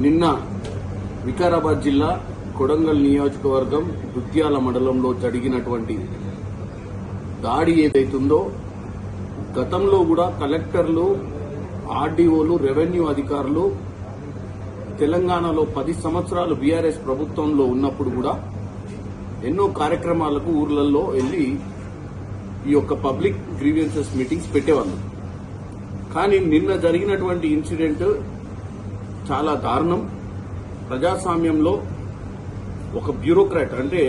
నిన్న వికారాబాద్ జిల్లా కొడంగల్ నియోజకవర్గం దుద్యాల మండలంలో జరిగినటువంటి దాడి ఏదైతుందో గతంలో కూడా కలెక్టర్లు, ఆర్డీఓలు, రెవెన్యూ అధికారులు తెలంగాణలో 10 సంవత్సరాలు బీఆర్ఎస్ ప్రభుత్వంలో ఉన్నప్పుడు కూడా ఎన్నో కార్యక్రమాలకు ఊర్లలో వెళ్లి ఈ యొక్క పబ్లిక్ గ్రీవియన్సెస్ మీటింగ్స్ పెట్టేవాళ్ళు. కానీ నిన్న జరిగినటువంటి ఇన్సిడెంట్ చాలా దారుణం. ప్రజాస్వామ్యంలో ఒక బ్యూరోక్రాట్ అంటే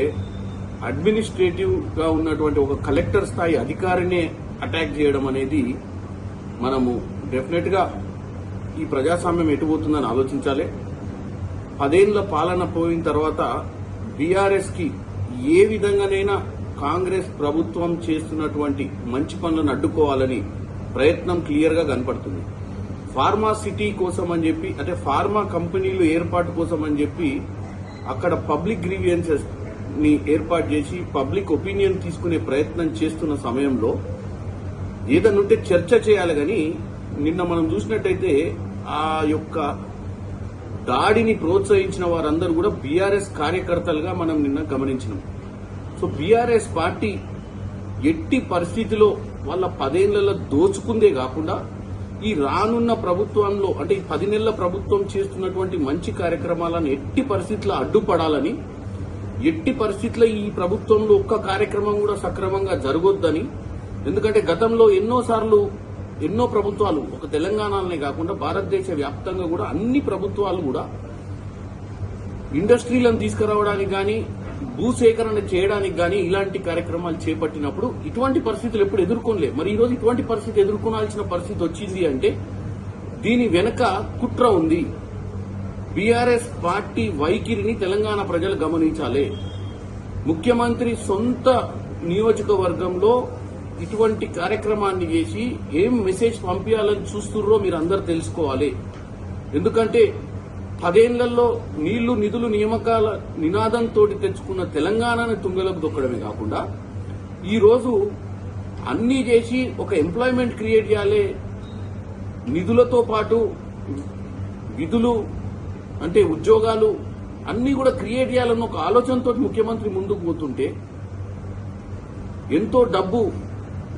అడ్మినిస్ట్రేటివ్ గా ఉన్నటువంటి ఒక కలెక్టర్ స్థాయి అధికారినే అటాక్ చేయడం అనేది మనము డెఫినెట్ గా ఈ ప్రజాస్వామ్యం ఎటుపోతుందని ఆలోచించాలి. 10 ఏళ్ల పాలన పోయిన తర్వాత బీఆర్ఎస్ కి ఏ విధంగానైనా కాంగ్రెస్ ప్రభుత్వం చేస్తున్నటువంటి మంచి పనులను అడ్డుకోవాలని ప్రయత్నం క్లియర్ గా కనపడుతుంది. ఫార్మా సిటీ కోసం అని చెప్పి, అంటే ఫార్మా కంపెనీలు ఏర్పాటు కోసం అని చెప్పి అక్కడ పబ్లిక్ గ్రీవియన్సెస్ ని ఏర్పాటు చేసి పబ్లిక్ ఒపీనియన్ తీసుకునే ప్రయత్నం చేస్తున్న సమయంలో ఏదన్నుంటే చర్చ చేయాలి. కానీ నిన్న మనం చూసినట్టయితే ఆ యొక్క దాడిని ప్రోత్సహించిన వారందరూ కూడా బీఆర్ఎస్ కార్యకర్తలుగా మనం నిన్న గమనించినాం. సో బీఆర్ఎస్ పార్టీ ఎట్టి పరిస్థితిలో వాళ్ళ 10 ఏళ్లలో దోచుకుందే కాకుండా ఈ రానున్న ప్రభుత్వంలో అంటే ఈ 10 నెలల ప్రభుత్వం చేస్తున్నటువంటి మంచి కార్యక్రమాలను ఎట్టి పరిస్థితుల్లో అడ్డుపడాలని, ఎట్టి పరిస్థితుల్లో ఈ ప్రభుత్వంలో ఒక్క కార్యక్రమం కూడా సక్రమంగా జరగొద్దని. ఎందుకంటే గతంలో ఎన్నో ప్రభుత్వాలు ఒక తెలంగాణనే కాకుండా భారతదేశ వ్యాప్తంగా కూడా అన్ని ప్రభుత్వాలు కూడా ఇండస్ట్రీలను తీసుకురావడానికి గాని, భూసేకరణ చేయడానికి గాని ఇలాంటి కార్యక్రమాలు చేపట్టినప్పుడు ఇటువంటి పరిస్థితులు ఎప్పుడు ఎదుర్కొనలే. మరి ఈ రోజు ఇటువంటి పరిస్థితి ఎదుర్కొనాల్సిన పరిస్థితి వచ్చింది అంటే దీని వెనక కుట్ర ఉంది. బీఆర్ఎస్ పార్టీ వైఖరిని తెలంగాణ ప్రజలు గమనించాలి. ముఖ్యమంత్రి సొంత నియోజకవర్గంలో ఇటువంటి కార్యక్రమాన్ని చేసి ఏం మెసేజ్ పంపించాలని చూస్తుర్రో మీరు అందరూ తెలుసుకోవాలి. ఎందుకంటే 10 ఏళ్లలో నీళ్లు, నిధులు, నియామకాల నినాదంతో తెచ్చుకున్న తెలంగాణను తుంగలకు దొక్కడమే కాకుండా ఈ రోజు అన్నీ చేసి ఒక ఎంప్లాయ్మెంట్ క్రియేట్ చేయాలి, నిధులతో పాటు విధులు అంటే ఉద్యోగాలు అన్నీ కూడా క్రియేట్ చేయాలన్న ఒక ఆలోచనతో ముఖ్యమంత్రి ముందుకు పోతుంటే ఎంతో డబ్బు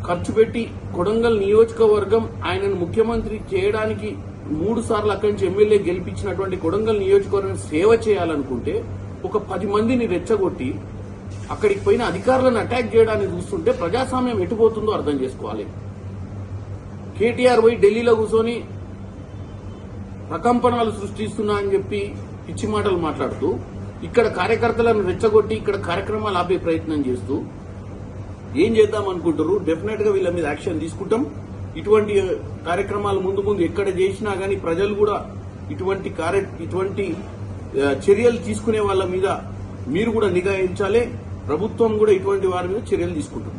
ఖర్చు పెట్టి కొడంగల్ నియోజకవర్గం ఆయనను ముఖ్యమంత్రి చేయడానికి 3 సార్లు అక్కడి నుంచి ఎమ్మెల్యే గెలిపించినటువంటి కొడంగల్ నియోజకవర్గం సేవ చేయాలనుకుంటే ఒక 10 మందిని రెచ్చగొట్టి అక్కడికి పోయిన అధికారులను అటాక్ చేయడానికి చూస్తుంటే ప్రజాస్వామ్యం ఎటుపోతుందో అర్థం చేసుకోవాలి. కేటీఆర్ పోయి ఢిల్లీలో కూర్చొని ప్రకంపనలు సృష్టిస్తున్నా అని చెప్పి పిచ్చి మాటలు మాట్లాడుతూ ఇక్కడ కార్యకర్తలను రెచ్చగొట్టి ఇక్కడ కార్యక్రమాలు ఆపే ప్రయత్నం చేస్తూ ఏం చేద్దాం అనుకుంటారు. డెఫినెట్ గా వీళ్ళ మీద యాక్షన్ తీసుకుంటాం. ఇటువంటి కార్యక్రమాలు ముందు ఎక్కడ చేసినా గానీ ప్రజలు కూడా ఇటువంటి చర్యలు తీసుకునే వాళ్ళ మీద మీరు కూడా నిఘా వహించాలి. ప్రభుత్వం కూడా ఇటువంటి వారి మీద చర్యలు తీసుకుంటుంది.